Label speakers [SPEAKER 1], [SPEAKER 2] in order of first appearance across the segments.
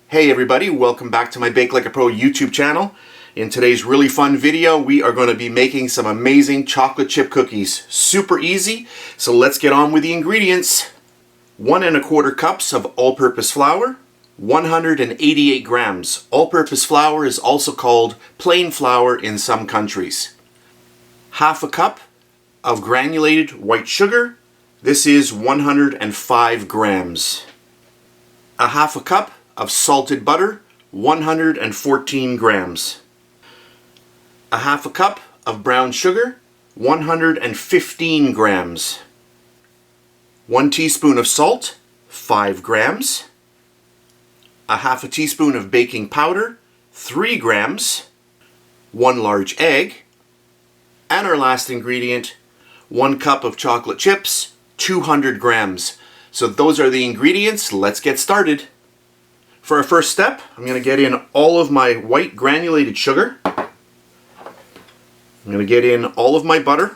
[SPEAKER 1] Hey everybody, welcome back to my Bake Like a Pro YouTube channel. In today's really fun video, we are going to be making some amazing chocolate chip cookies. Super easy, so let's get on with the ingredients. 1 1/4 cups of all-purpose flour, 188 grams. All-purpose flour is also called plain flour in some countries. 1/2 cup of granulated white sugar. This is 105 grams. 1/2 cup of salted butter, 114 grams. 1/2 cup of brown sugar, 115 grams. 1 teaspoon of salt, 5 grams. 1/2 teaspoon of baking powder, 3 grams. 1 large egg. And our last ingredient, 1 cup of chocolate chips, 200 grams. So those are the ingredients. Let's get started. For our first step, I'm going to get in all of my white granulated sugar. I'm going to get in all of my butter.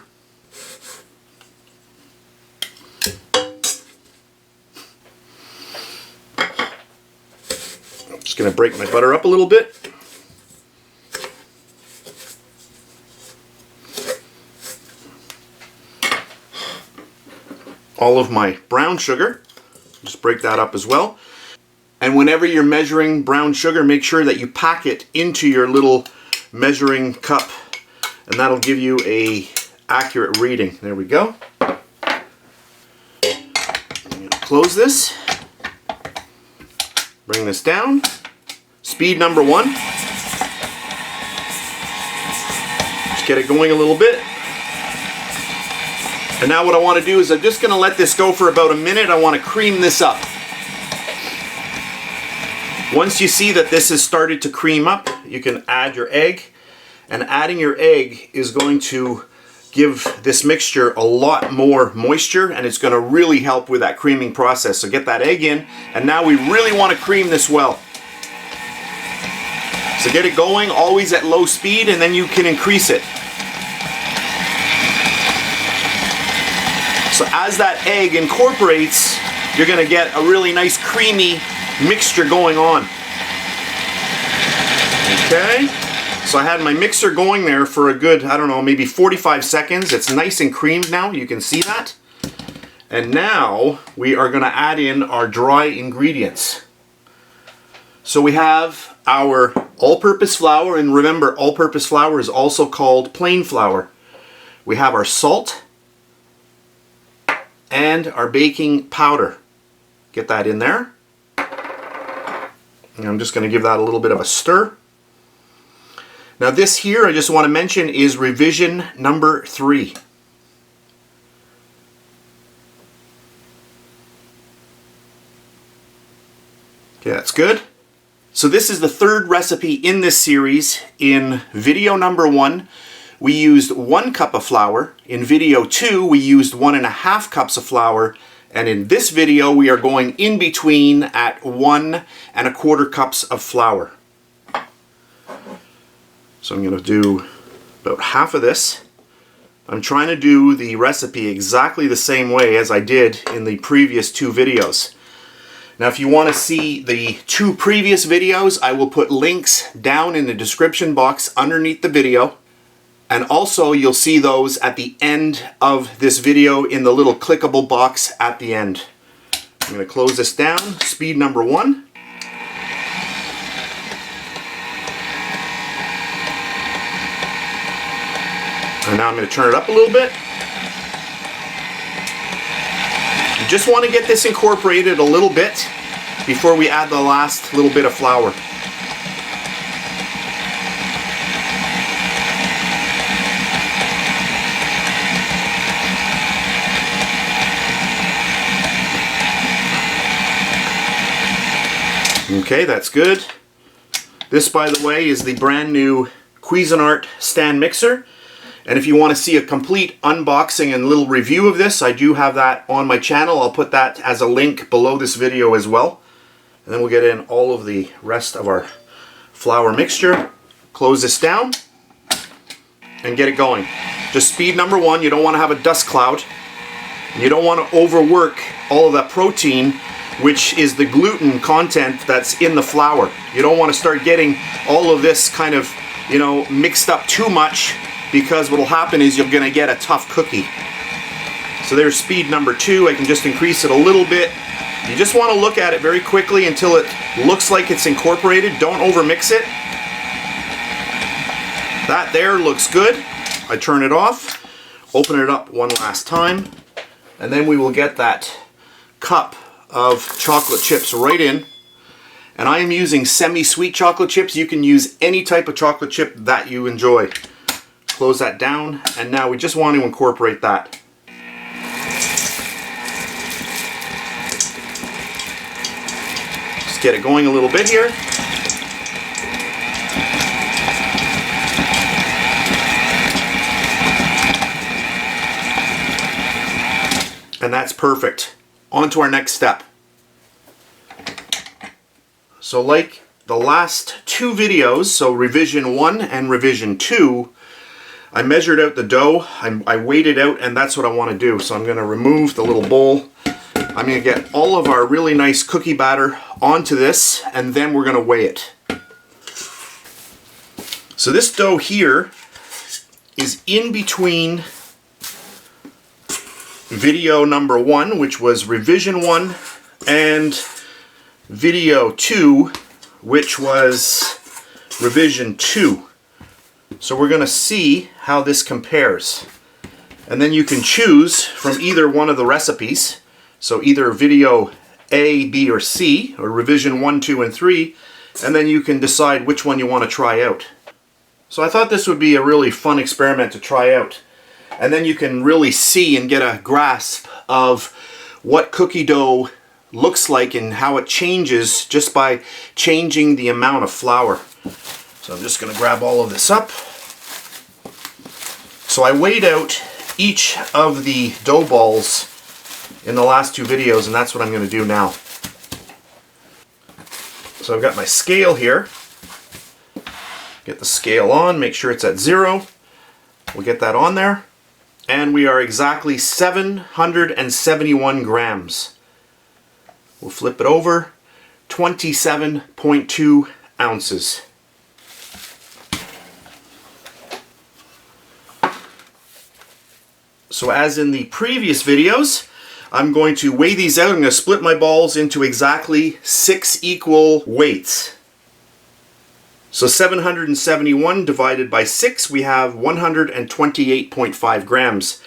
[SPEAKER 1] I'm just going to break my butter up a little bit. All of my brown sugar. Just break that up as well. And whenever you're measuring brown sugar, make sure that you pack it into your little measuring cup, and that'll give you an accurate reading. There we go. I'm going to close this. Bring this down. Speed number 1. Just get it going a little bit. And now what I want to do is I'm just going to let this go for about a minute. I want to cream this up. Once you see that this has started to cream up, you can add your egg. And adding your egg is going to give this mixture a lot more moisture, and it's going to really help with that creaming process. So get that egg in, and now we really want to cream this well. So get it going, always at low speed, and then you can increase it. So as that egg incorporates, you're going to get a really nice creamy mixture going on. Okay, so I had my mixer going there for a good, I don't know, maybe 45 seconds. It's nice and creamed now, you can see that. And now we are going to add in our dry ingredients. So we have our all-purpose flour, and remember, all-purpose flour is also called plain flour. We have our salt and our baking powder. Get that in there. And I'm just going to give that a little bit of a stir. Now this here, I just want to mention, is revision number 3. Okay, that's good. So this is the 3rd recipe in this series. In video number 1, we used 1 cup of flour. In video 2, we used 1 1/2 cups of flour. And in this video, we are going in between at 1 1/4 cups of flour. So I'm going to do about half of this. I'm trying to do the recipe exactly the same way as I did in the previous 2 videos. Now if you want to see the 2 previous videos, I will put links down in the description box underneath the video. And also you'll see those at the end of this video in the little clickable box at the end. I'm going to close this down. Speed number 1. And now I'm going to turn it up a little bit. You just want to get this incorporated a little bit before we add the last little bit of flour. Okay, that's good. This, by the way, is the brand new Cuisinart stand mixer. And if you want to see a complete unboxing and little review of this, I do have that on my channel. I'll put that as a link below this video as well. And then we'll get in all of the rest of our flour mixture. Close this down and get it going. Just speed number 1. You don't want to have a dust cloud. You don't want to overwork all of that protein which is the gluten content that's in the flour. You don't want to start getting all of this kind of, you know, mixed up too much, because what will happen is you're going to get a tough cookie. So there's speed number 2. I can just increase it a little bit. You just want to look at it very quickly until it looks like it's incorporated. Don't overmix it. That there looks good. I turn it off, open it up one last time, and then we will get that cup of chocolate chips right in. And I am using semi-sweet chocolate chips. You can use any type of chocolate chip that you enjoy. Close that down, and now we just want to incorporate that. Just get it going a little bit here. And that's perfect. On to our next step. So like the last 2 videos, so revision 1 and revision 2, I measured out the dough, I weighed it out, and that's what I want to do. So I'm going to remove the little bowl. I'm going to get all of our really nice cookie batter onto this, and then we're going to weigh it. So this dough here is in between video number 1, which was revision 1, and video 2, which was revision 2. So we're going to see how this compares. And then you can choose from either one of the recipes. So either video A, B, or C, or revision 1, 2, and 3, and then you can decide which one you want to try out. So I thought this would be a really fun experiment to try out. And then you can really see and get a grasp of what cookie dough looks like and how it changes just by changing the amount of flour. So I'm just going to grab all of this up. So I weighed out each of the dough balls in the last 2 videos, and that's what I'm going to do now. So I've got my scale here. Get the scale on, make sure it's at 0. We'll get that on there. And we are exactly 771 grams. We'll flip it over, 27.2 ounces. So as in the previous videos, I'm going to weigh these out. I'm going to split my balls into exactly 6 equal weights. So 771 divided by 6, we have 128.5 grams.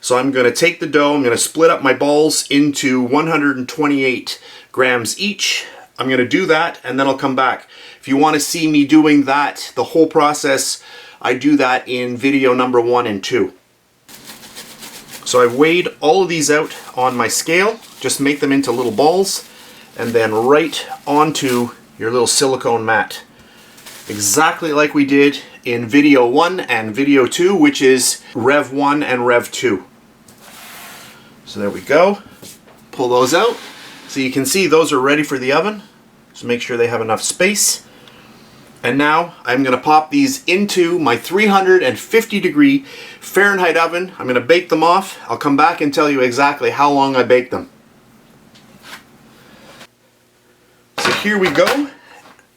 [SPEAKER 1] So I'm going to take the dough, I'm going to split up my balls into 128 grams each. I'm going to do that, and then I'll come back. If you want to see me doing that, the whole process, I do that in video number 1 and 2. So I've weighed all of these out on my scale. Just make them into little balls, and then right onto your little silicone mat. Exactly like we did in video 1 and video 2, which is Rev 1 and Rev 2. So there we go. Pull those out. So you can see those are ready for the oven. So make sure they have enough space. And now I'm going to pop these into my 350 degree Fahrenheit oven. I'm going to bake them off. I'll come back and tell you exactly how long I baked them. So here we go.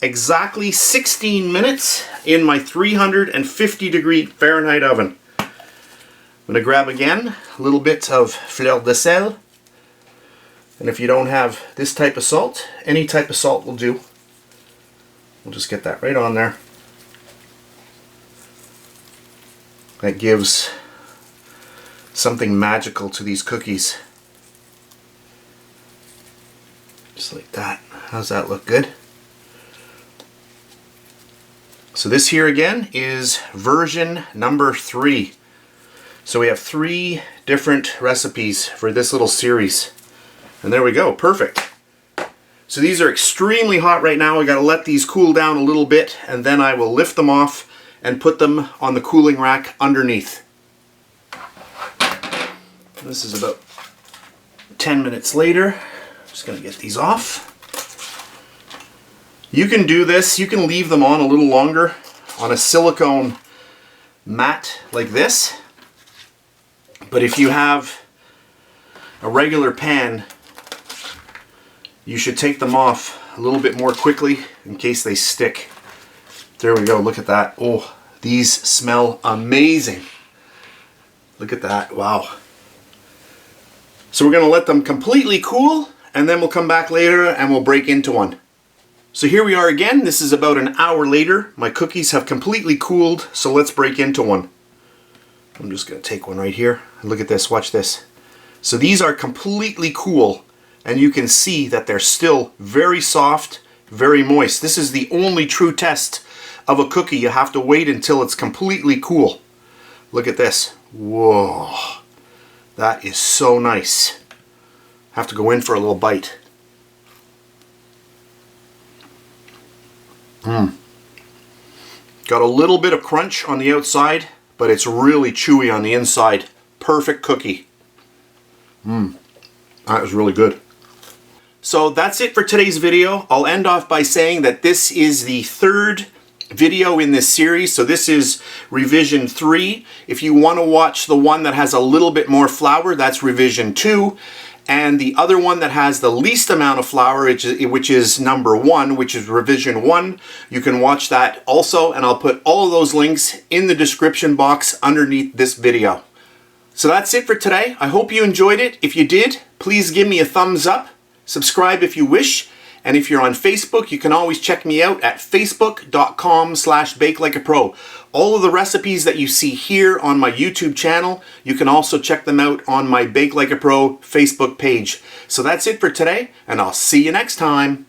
[SPEAKER 1] Exactly 16 minutes in my 350 degree Fahrenheit oven. I'm going to grab again a little bit of fleur de sel. And if you don't have this type of salt, any type of salt will do. We'll just get that right on there. That gives something magical to these cookies. Just like that. How's that look? Good? So this here again is version number 3. So we have 3 different recipes for this little series. And there we go, perfect. So these are extremely hot right now. I gotta let these cool down a little bit, and then I will lift them off and put them on the cooling rack underneath. This is about 10 minutes later. Just gonna get these off. You can do this, you can leave them on a little longer on a silicone mat like this. But if you have a regular pan, you should take them off a little bit more quickly in case they stick. There we go, look at that. Oh, these smell amazing. Look at that, wow. So we're gonna let them completely cool, and then we'll come back later and we'll break into one. So here we are again. This is about an hour later. My cookies have completely cooled, so let's break into one. I'm just gonna take one right here. Look at this, watch this. So these are completely cool, and you can see that they're still very soft, very moist. This is the only true test of a cookie. You have to wait until it's completely cool. Look at this. Whoa, that is so nice. Have to go in for a little bite. Got a little bit of crunch on the outside, but it's really chewy on the inside. Perfect cookie. That was really good. So that's it for today's video. I'll end off by saying that this is the third video in this series. So this is revision 3. If you want to watch the one that has a little bit more flour, that's revision 2. And the other one that has the least amount of flour, which is number 1, which is revision 1, you can watch that also, and I'll put all of those links in the description box underneath this video. So that's it for today. I hope you enjoyed it. If you did, please give me a thumbs up, subscribe if you wish, and if you're on Facebook, you can always check me out at facebook.com/BakeLikeAPro. All of the recipes that you see here on my YouTube channel, you can also check them out on my Bake Like a Pro Facebook page. So that's it for today, and I'll see you next time.